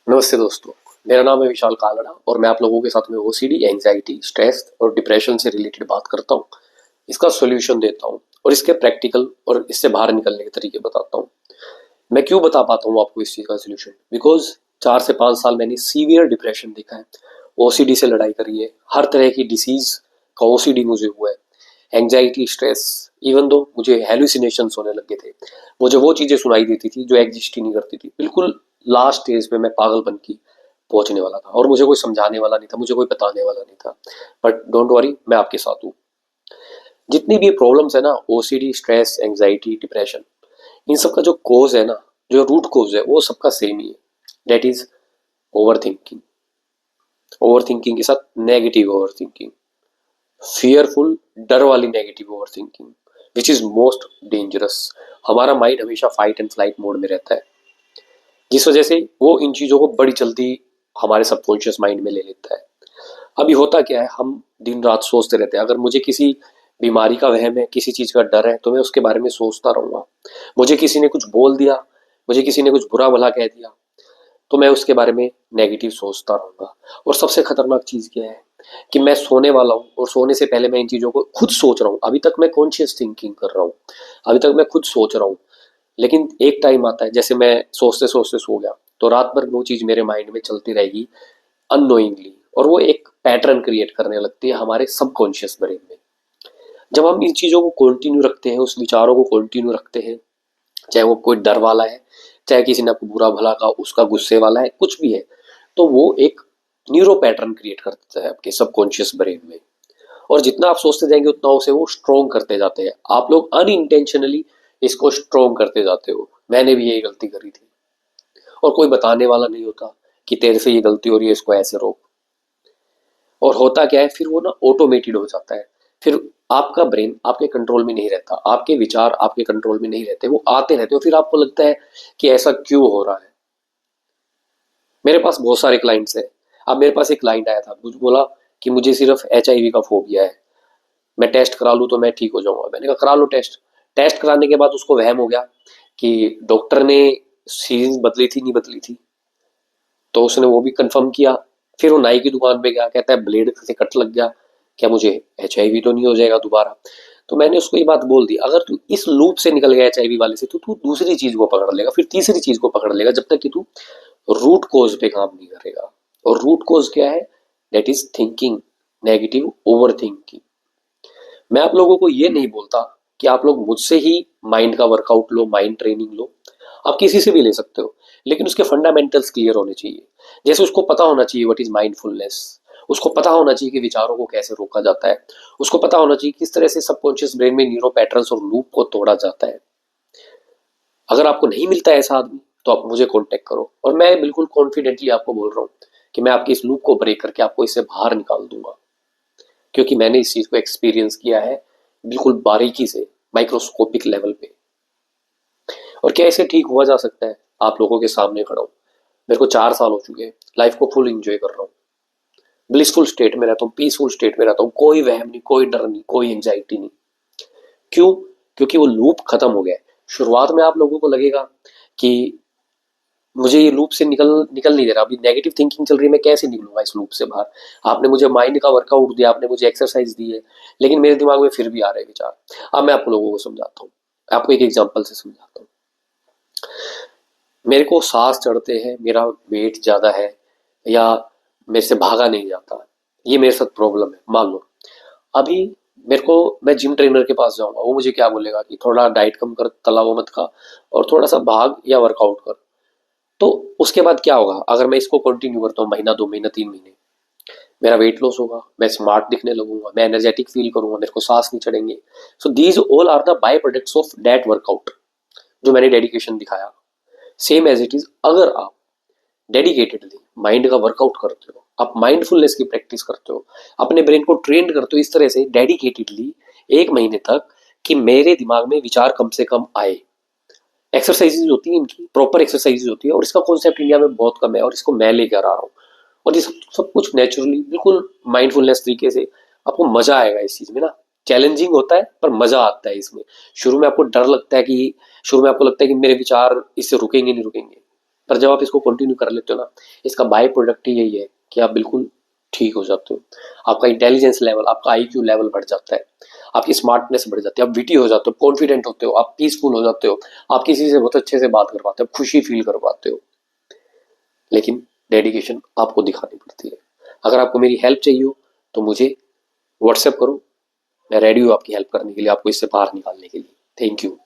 नमस्ते दोस्तों। मेरा नाम है विशाल कालड़ा और मैं आप लोगों के साथ में ओसीडी, एंजाइटी, स्ट्रेस और डिप्रेशन से रिलेटेड बात करता हूँ। इसका सॉल्यूशन देता हूँ और इसके प्रैक्टिकल और इससे बाहर निकलने के तरीके बताता हूँ। मैं क्यों बता पाता हूँ आपको इस चीज़ का सॉल्यूशन? बिकॉज 4 से 5 साल मैंने सीवियर डिप्रेशन देखा है, ओसीडी से लड़ाई करी है, हर तरह की डिसीज का ओसीडी मुझे हुआ है, एंजाइटी, स्ट्रेस, इवन दो मुझे हेलुसिनेशंस होने लगे थे। मुझे वो चीज़ें सुनाई देती थी जो एग्जिस्ट ही नहीं करती थी। बिल्कुल लास्ट स्टेज पे मैं पागलपन की पहुंचने वाला था और मुझे कोई समझाने वाला नहीं था, मुझे कोई बताने वाला नहीं था। बट डोंट वरी, मैं आपके साथ हूँ। जितनी भी प्रॉब्लम्स है ना, ओसीडी, स्ट्रेस, एंजाइटी, डिप्रेशन, इन सब का जो कोज है ना, जो रूट कोज है, वो सबका सेम ही है। That is over thinking. Over thinking के साथ नेगेटिव ओवर थिंकिंग, फियरफुल, डर वाली negative over thinking, which is most dangerous. हमारा माइंड हमेशा फाइट एंड फ्लाइट मोड में रहता है, जिस वजह से वो इन चीज़ों को बड़ी जल्दी हमारे सबकॉन्शियस माइंड में ले लेता है। अभी होता क्या है, हम दिन रात सोचते रहते हैं। अगर मुझे किसी बीमारी का वहम है, किसी चीज़ का डर है, तो मैं उसके बारे में सोचता रहूँगा। मुझे किसी ने कुछ बोल दिया, मुझे किसी ने कुछ बुरा भला कह दिया, तो मैं उसके बारे में नेगेटिव सोचता रहूँगा। और सबसे खतरनाक चीज़ क्या है कि मैं सोने वाला हूँ और सोने से पहले मैं इन चीज़ों को खुद सोच रहा हूँ। अभी तक मैं कॉन्शियस थिंकिंग कर रहा हूँ, अभी तक मैं खुद सोच रहा हूँ। लेकिन एक टाइम आता है, जैसे मैं सोचते सोचते सो गया, तो रात भर वो चीज़ मेरे माइंड में चलती रहेगी अननोइंगली, और वो एक पैटर्न क्रिएट करने लगती है हमारे सबकॉन्शियस ब्रेन में। जब हम इन चीज़ों को कंटिन्यू रखते हैं, उस विचारों को कंटिन्यू रखते हैं, चाहे वो कोई डर वाला है, चाहे किसी ने आपको बुरा भला कहा, उसका गुस्से वाला है, कुछ भी है, तो वो एक न्यूरो पैटर्न क्रिएट कर देता है आपके सबकॉन्शियस ब्रेन में। और जितना आप सोचते जाएंगे उतना उसे वो स्ट्रॉन्ग करते जाते हैं। आप लोग अनइंटेंशनली इसको स्ट्रॉन्ग करते जाते हो। मैंने भी यही गलती करी थी, और कोई बताने वाला नहीं होता कि तेरे से ये गलती हो रही है, इसको ऐसे रोक। और होता क्या है, फिर वो ना ऑटोमेटेड हो जाता है। फिर आपका ब्रेन आपके कंट्रोल में नहीं रहता, आपके विचार आपके कंट्रोल में नहीं रहते, वो आते रहते हो। फिर आपको लगता है कि ऐसा क्यों हो रहा है। मेरे पास बहुत सारे क्लाइंट्स हैं। अब मेरे पास एक क्लाइंट आया था, मुझे बोला कि मुझे सिर्फ HIV का फोबिया है, मैं टेस्ट करा लूँ तो मैं ठीक हो जाऊंगा। मैंने कहा करा लो टेस्ट। टेस्ट कराने के बाद उसको वहम हो गया कि डॉक्टर ने सीरीज बदली थी, नहीं बदली थी, तो उसने वो भी कंफर्म किया। फिर वो नाई की दुकान पे गया, कहता है ब्लेड से कट लग गया, क्या मुझे HIV तो नहीं हो जाएगा दोबारा? तो मैंने उसको ये बात बोल दी, अगर तू इस लूप से निकल गया HIV वाले से, तो तू दूसरी चीज को पकड़ लेगा, फिर तीसरी चीज को पकड़ लेगा, जब तक कि तू रूट कोज पे काम नहीं करेगा। और रूट कोज क्या है? That is thinking, negative over thinking. मैं आप लोगों को ये नहीं बोलता कि आप लोग मुझसे ही माइंड का वर्कआउट लो, माइंड ट्रेनिंग लो। आप किसी से भी ले सकते हो, लेकिन उसके फंडामेंटल्स क्लियर होने चाहिए। जैसे उसको पता होना चाहिए व्हाट इज माइंडफुलनेस, उसको पता होना चाहिए कि विचारों को कैसे रोका जाता है, उसको पता होना चाहिए किस तरह से सबकॉन्शियस ब्रेन में न्यूरो पैटर्न्स और लूप को तोड़ा जाता है। अगर आपको नहीं मिलता है ऐसा आदमी, तो आप मुझे कांटेक्ट करो, और मैं बिल्कुल कॉन्फिडेंटली आपको बोल रहा हूँ कि मैं आपकी इस लूप को ब्रेक करके आपको इससे बाहर निकाल दूंगा, क्योंकि मैंने इस चीज को एक्सपीरियंस किया है बिल्कुल बारीकी से, माइक्रोस्कोपिक लेवल पे। और क्या इसे ठीक हुआ जा सकता है? आप लोगों के सामने खड़ा हूँ, मेरे को 4 साल हो चुके हैं, लाइफ को फुल एंजॉय कर रहा हूँ, ब्लिसफुल स्टेट में रहता हूँ, पीसफुल स्टेट में रहता हूँ, कोई वहम नहीं, कोई डर नहीं, कोई एंजाइटी नहीं। क्यों? क्योंकि वो लूप खत्म हो गया है। शुरुआत में आप लोगों को लगेगा कि मुझे ये लूप से निकल निकल नहीं दे रहा, अभी नेगेटिव थिंकिंग चल रही है, मैं कैसे निकलूंगा इस लूप से बाहर? आपने मुझे माइंड का वर्कआउट दिया, आपने मुझे एक्सरसाइज दी है, लेकिन मेरे दिमाग में फिर भी आ रहे विचार। अब मैं आप लोगों को समझाता हूँ, आपको एक एग्जांपल से समझाता हूँ। मेरे को सांस चढ़ते हैं, मेरा वेट ज्यादा है, या मेरे से भागा नहीं जाता, ये मेरे साथ प्रॉब्लम है, मान लो। अभी मेरे को, मैं जिम ट्रेनर के पास जाऊंगा, वो मुझे क्या बोलेगा कि थोड़ा डाइट कम कर, तला हुआ मत खा, और थोड़ा सा भाग या वर्कआउट कर। तो उसके बाद क्या होगा? अगर मैं इसको कंटिन्यू करता हूँ महीना, 2 महीना, 3 महीने, मेरा वेट लॉस होगा, मैं स्मार्ट दिखने लगूंगा, मैं एनर्जेटिक फील करूंगा, मेरे को सांस नहीं चढ़ेंगे। So these all are the by products of that workout, जो मैंने डेडिकेशन दिखाया। सेम एज इट इज, अगर आप डेडिकेटेडली माइंड का वर्कआउट करते हो, आप माइंडफुलनेस की प्रैक्टिस करते हो, अपने ब्रेन को ट्रेन करते हो इस तरह से डेडिकेटेडली 1 महीने तक, कि मेरे दिमाग में विचार कम से कम आए। एक्सरसाइजेज होती है, इनकी प्रॉपर एक्सरसाइजेज होती है, और इसका कॉन्सेप्ट इंडिया में बहुत कम है, और इसको मैं लेकर आ रहा हूँ। और ये सब कुछ नेचुरली, बिल्कुल माइंडफुलनेस तरीके से, आपको मजा आएगा इस चीज में ना। चैलेंजिंग होता है पर मजा आता है इसमें। शुरू में आपको डर लगता है कि, शुरू में आपको लगता है कि मेरे विचार इससे रुकेंगे नहीं रुकेंगे, पर जब आप इसको कंटिन्यू कर लेते हो ना, इसका बाय प्रोडक्ट ही यही है कि आप बिल्कुल ठीक हो जाते हो, आपका इंटेलिजेंस लेवल, आपका IQ लेवल बढ़ जाता है, आपकी स्मार्टनेस बढ़ जाती है, आप विटी हो जाते हो, कॉन्फिडेंट होते हो, आप पीसफुल हो जाते हो, आप किसी से बहुत अच्छे से बात कर पाते हो, खुशी फील कर पाते हो। लेकिन डेडिकेशन आपको दिखानी पड़ती है। अगर आपको मेरी हेल्प चाहिए हो तो मुझे व्हाट्सएप करो, मैं रेडी हूँ आपकी हेल्प करने के लिए, आपको इससे बाहर निकालने के लिए। Thank you.